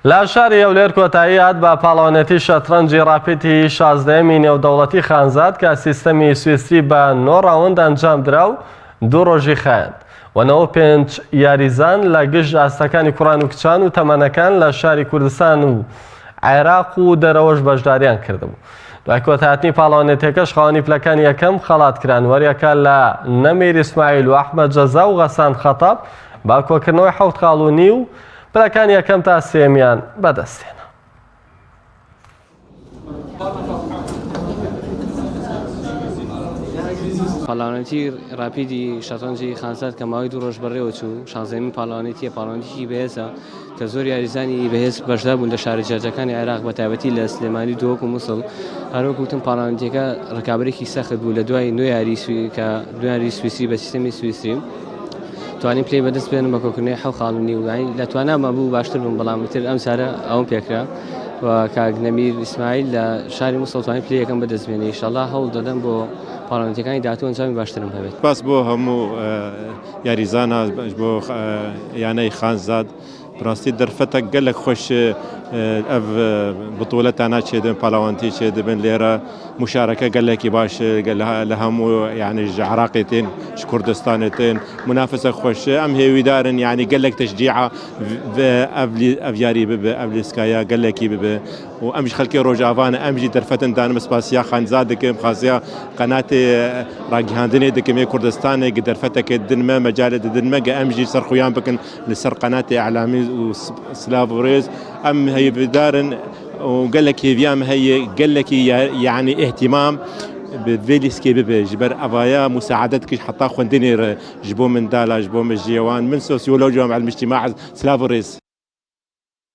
لا شاری ئەولێر کۆتایی هات بە پاڵەوانێتی شەترەنجی ڕاپێتی 16هەمی نێودەوڵەتی خانزاد کە سیستەمی سویسری بە 9 ڕاوند ئەنجام درا و 2 ڕۆژی خایاند. وەنەوە 5 یاریزان لە گشت ئاستەکانی کوڕان و کچان و تەمەنەکان لە شاری کوردستان و عێراق و دەرەوەش بەشداریان کردبوو. دوای کۆتایهاتنی پاڵەوانێتیەکەش خاوەنی پلەکانی یەکەم خەڵاتکران وەریەکە لە نەمیر ئیسماعیل و ئەحمەد جەزا و غەسان خەتەب با کۆکردنەوەی 7 خاڵوونی و پلەکانی یەکەم تا سێمیان بەدەستێنە. پاڵەوانێتی ڕاپیدی شەترەنجی خانزاد کە ماوەی 2 ڕۆژ بەڕێوە چوو 16هەمین پاڵەوانێتیە پاڵەوانێتیی بەهێزە کە زۆر یاریزانی بەهێز بەشدار بوون لە شارە جەرجەکانی عێراق بە تایبەتی لە سلێمانی دۆک و مووسڵ. هەروەک وتم پاڵەوانێتیەکە ڕکابەرێکی سەخت بوو لە دوای نوێ یاری سویسری بە سیستەمی سویسری توانین پلەی بەدەست بێنن بە کۆکردنەوەی 7 خاڵوونی و لە توانامە بوو باشتر بوون بەڵام تر ئەم سارە ئەوم پێکرا و کاک نەمیر ئیسماعیل لە شاری مووسڵ توانین پلەی یەکەم بەدەست بێنێ. ئینشەڵڵا هەوڵ دەدەم بۆ پاڵەوانێتیەکانی داهاتوو ئەنجامی باشترم هەبێت. سپاس بۆ هەموو یاریزانە بۆ یانەی خانزاد بڕاستی دەرفەتە گەلێک خۆش ئەv بتوڵەتانە چێ دەبن پاڵەوانتی چێ دەبن لێرە مشارەکە گەلێکی باش لە هەموو یعنی عێراقی تێن کوردستانی تێن منافسە خۆشە ئەم هێویدارن یعنی گەلێک تەشجیعە ئەv یاری ببێ ئەv لیسکایە گەلێکی ببێ و ئەمش خەڵکی ڕۆژاوانە ئەمژی دەرفەتن دانم سپاسیا خانزاد دەکەم خازیا قەناتی ڕاگەیاندنێ دەکەم کوردستانێک دەرفەتەکە دنمە مەجالە دنمەگە ئەمژی سەرخویان بکەن لەسەر قەناتی ئەعلامی و سلااف و ڕێز ئەم هەیەدارن و گەلێک هێویان هەیە گەلێکی یعنی اهتیمام بڤێلیسکێ ببێ ji ber evaya مساعدت کش حتا خوێندنێ ji bo min dala ji bo min jêwan min sosyolojiyam elmijtîma silav û rêz